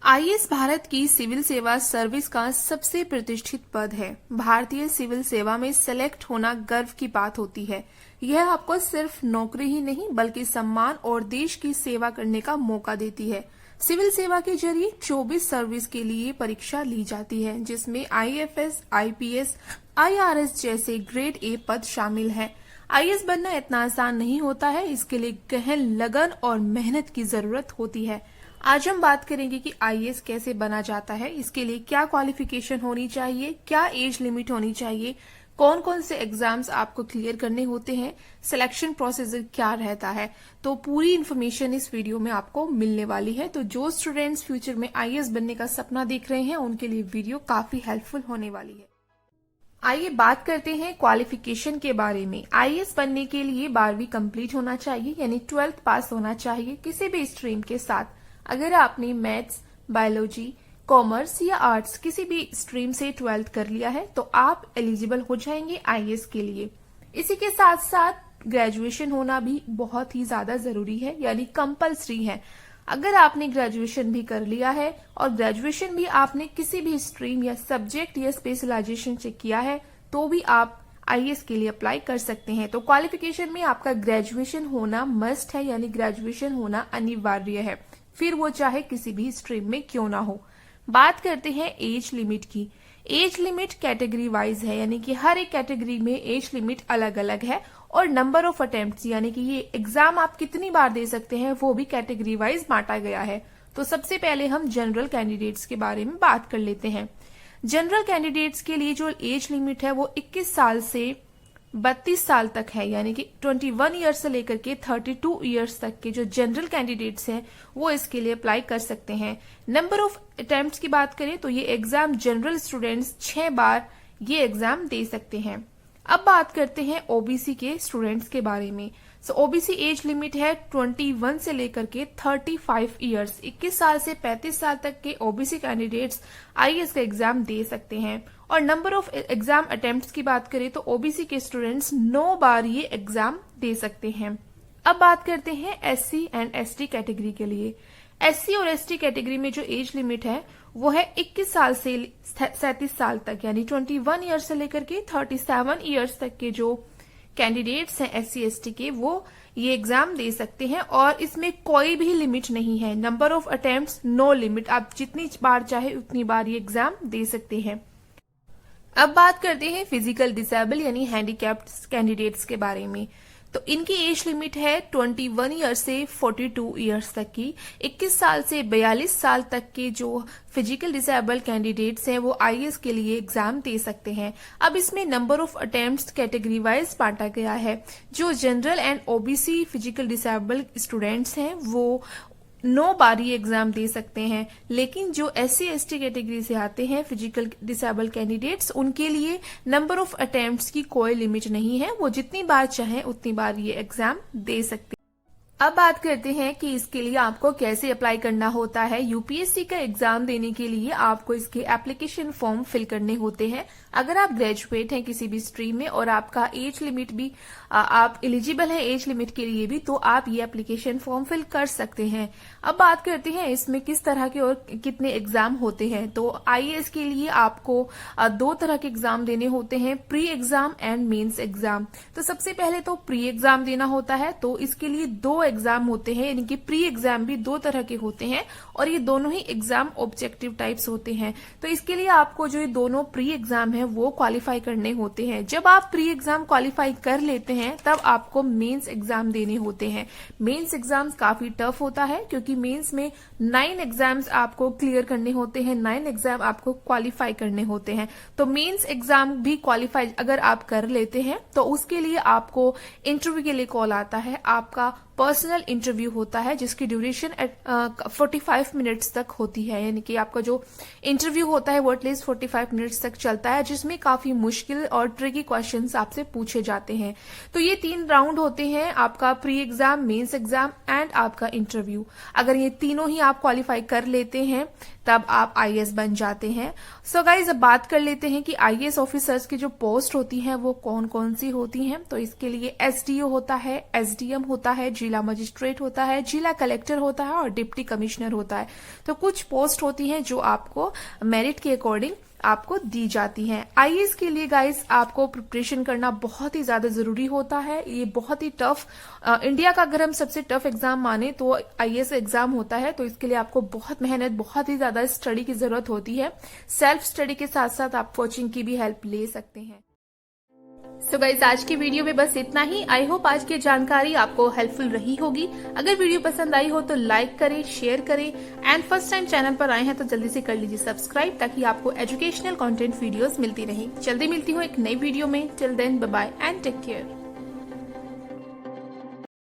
IAS Bharat की civil सेवा service का सबसे प्रतिष्ठित पद है। भारतीय सिविल सेवा में सेलेक्ट होना गर्व की बात होती है। यह आपको सिर्फ नौकरी ही नहीं बल्कि सम्मान और देश की सेवा करने का मौका देती है। सिविल सेवा के जरिए 24 सर्विस के लिए परीक्षा ली जाती है, जिसमें आईएफएस, आईपीएस, आईआरएस जैसे ग्रेड ए पद शामिल हैं। आईएएस बनना इतना आसान नहीं होता है, इसके लिए गहन लगन और मेहनत की जरूरत होती है। आज हम बात करेंगे कि आईएएस कैसे बना जाता है, इसके लिए क्या क्वालिफिकेशन होनी चाहिए, क्या एज लिमिट होनी चाहिए, कौन कौन से एग्जाम्स आपको क्लियर करने होते हैं, सिलेक्शन प्रोसीजर क्या रहता है। तो पूरी इन्फॉर्मेशन इस वीडियो में आपको मिलने वाली है। तो जो स्टूडेंट्स फ्यूचर में आईएएस बनने का सपना देख रहे हैं उनके लिए वीडियो काफी हेल्पफुल होने वाली है। आइए बात करते हैं क्वालिफिकेशन के बारे में। आईएएस बनने के लिए 12वीं कंप्लीट होना चाहिए, यानी 12th पास होना चाहिए किसी भी स्ट्रीम के साथ। अगर आपने मैथ्स, बायोलॉजी, कॉमर्स या आर्ट्स किसी भी स्ट्रीम से 12th कर लिया है तो आप एलिजिबल हो जाएंगे आईएएस के लिए। इसी के साथ साथ ग्रेजुएशन होना भी बहुत ही ज्यादा जरूरी है, यानी कंपलसरी है। अगर आपने ग्रेजुएशन भी कर लिया है और ग्रेजुएशन भी आपने किसी भी स्ट्रीम या सब्जेक्ट या स्पेशलाइजेशन से किया है तो भी आप आईएएस के लिए अप्लाई कर सकते हैं। तो क्वालिफिकेशन में आपका ग्रेजुएशन होना मस्ट है, यानी ग्रेजुएशन होना अनिवार्य है, फिर वो चाहे किसी भी स्ट्रीम में क्यों ना हो। बात करते हैं एज लिमिट की। एज लिमिट कैटेगरी वाइज है, यानी कि हर एक कैटेगरी में एज लिमिट अलग अलग है, और नंबर ऑफ अटेम्प्ट्स यानी कि ये एग्जाम आप कितनी बार दे सकते हैं वो भी कैटेगरी वाइज बांटा गया है। तो सबसे पहले हम जनरल कैंडिडेट्स के बारे में बात कर लेते हैं। जनरल कैंडिडेट्स के लिए जो एज लिमिट है वो 21 साल से 32 साल तक है, यानी कि 21 ईयर्स से लेकर के 32 ईयर्स तक के जो जनरल कैंडिडेट्स हैं वो इसके लिए अप्लाई कर सकते हैं। नंबर ऑफ अटेम्प्ट्स की बात करें तो ये एग्जाम जनरल स्टूडेंट्स 6 बार ये एग्जाम दे सकते हैं। अब बात करते हैं ओबीसी के स्टूडेंट्स के बारे में। ओबीसी एज लिमिट है 21 से लेकर के 35 ईयर्स। 21 साल से 35 साल तक के ओबीसी कैंडिडेट्स आईएएस का एग्जाम दे सकते हैं। और नंबर ऑफ एग्जाम अटेम्प्ट्स की बात करें तो ओबीसी के स्टूडेंट्स 9 बार ये एग्जाम दे सकते हैं। अब बात करते हैं एससी एंड एसटी कैटेगरी के लिए। एससी और एसटी कैटेगरी में जो एज लिमिट है वो है 21 साल से 37 साल तक, यानी 21 ईयर्स से लेकर के 37 ईयर्स तक के जो कैंडिडेट्स हैं एससी एसटी के वो ये एग्जाम दे सकते हैं। और इसमें कोई भी लिमिट नहीं है, number of attempts no limit, आप जितनी बार चाहे उतनी बार ये एग्जाम दे सकते हैं। अब बात करते हैं फिजिकल डिसेबल यानी हैंडीकैप्ड कैंडिडेट्स के बारे में। तो इनकी एज लिमिट है 21 ईयर से 42 ईयर्स तक की। 21 साल से 42 साल तक के जो फिजिकल डिसेबल कैंडिडेट्स हैं वो आईएएस के लिए एग्जाम दे सकते हैं। अब इसमें number of attempts category wise बांटा गया है। जो general and OBC physical disable students हैं वो 9 बार ये एग्जाम दे सकते हैं, लेकिन जो एससी एसटी कैटेगरी से आते हैं फिजिकल डिसेबल कैंडिडेट्स उनके लिए नंबर ऑफ अटेम्प्ट्स की कोई लिमिट नहीं है, वो जितनी बार चाहें उतनी बार ये एग्जाम दे सकते हैं। अब बात करते हैं कि इसके लिए आपको कैसे अप्लाई करना होता है। यूपीएससी का एग्जाम देने के लिए आपको इसके एप्लीकेशन फॉर्म फिल करने होते हैं। अगर आप ग्रेजुएट हैं किसी भी स्ट्रीम में और आपका एज लिमिट भी आप एलिजिबल हैं एज लिमिट के लिए भी, तो आप ये एप्लीकेशन फॉर्म फिल कर सकते हैं। अब बात करते हैं इसमें किस तरह के और कितने एग्जाम होते हैं। तो आईएएस के लिए आपको 2 तरह के एग्जाम देने होते हैं, pre exam and mains exam. तो सबसे पहले तो प्री एग्जाम देना होता है, तो इसके लिए 2 एग्जाम होते हैं, यानी कि प्री एग्जाम भी 2 तरह के होते हैं और ये दोनों ही एग्जाम ऑब्जेक्टिव टाइप्स होते हैं। तो इसके लिए आपको जो ये दोनों प्री एग्जाम है वो क्वालिफाई करने होते हैं। जब आप प्री एग्जाम क्वालिफाई कर लेते हैं तब आपको मेंस एग्जाम देने होते हैं। मेंस एग्जाम्स काफी टफ होता है क्योंकि मेंस में 9 एग्जाम्स आपको क्लियर करने होते हैं, 9 एग्जाम आपको क्वालिफाई करने होते हैं। तो मेंस एग्जाम भी क्वालिफाई अगर आप कर लेते हैं तो उसके लिए आपको इंटरव्यू के लिए कॉल आता है। आपका पर्सनल इंटरव्यू होता है जिसकी ड्यूरेशन 45 मिनट्स तक होती है, यानी कि आपका जो इंटरव्यू होता है वो एटलीस्ट 45 मिनट्स तक चलता है, जिसमें काफी मुश्किल और ट्रिकी क्वेश्चंस आपसे पूछे जाते हैं। तो ये 3 राउंड होते हैं, आपका pre exam, mains exam and आपका इंटरव्यू। अगर ये तीनों ही आप क्वालिफाई कर लेते हैं तब आप आईएएस बन जाते हैं। सो गाइज अब बात कर लेते हैं कि आईएएस ऑफिसर्स की जो पोस्ट होती हैं वो कौन कौन सी होती हैं। तो इसके लिए एसडीओ होता है, एसडीएम होता है, जिला मजिस्ट्रेट होता है, जिला कलेक्टर होता है और डिप्टी कमिश्नर होता है। तो कुछ पोस्ट होती हैं जो आपको मेरिट के अकॉर्डिंग आपको दी जाती हैं। आईएएस के लिए गाइस आपको प्रिपरेशन करना बहुत ही ज्यादा जरूरी होता है। ये बहुत ही टफ, इंडिया का अगर हम सबसे टफ एग्जाम माने तो आईएएस एग्जाम होता है। तो इसके लिए आपको बहुत मेहनत, बहुत ही ज्यादा स्टडी की जरूरत होती है। सेल्फ स्टडी के साथ साथ आप कोचिंग की भी हेल्प ले सकते हैं। सो गाइस आज की वीडियो में बस इतना ही। आई होप आज की जानकारी आपको हेल्पफुल रही होगी। अगर वीडियो पसंद आई हो तो लाइक करें, शेयर करें एंड फर्स्ट टाइम चैनल पर आए हैं तो जल्दी से कर लीजिए सब्सक्राइब, ताकि आपको एजुकेशनल कंटेंट वीडियोस मिलती रहें। जल्दी मिलती हूँ एक नई वीडियो में। Till then bye bye and take care.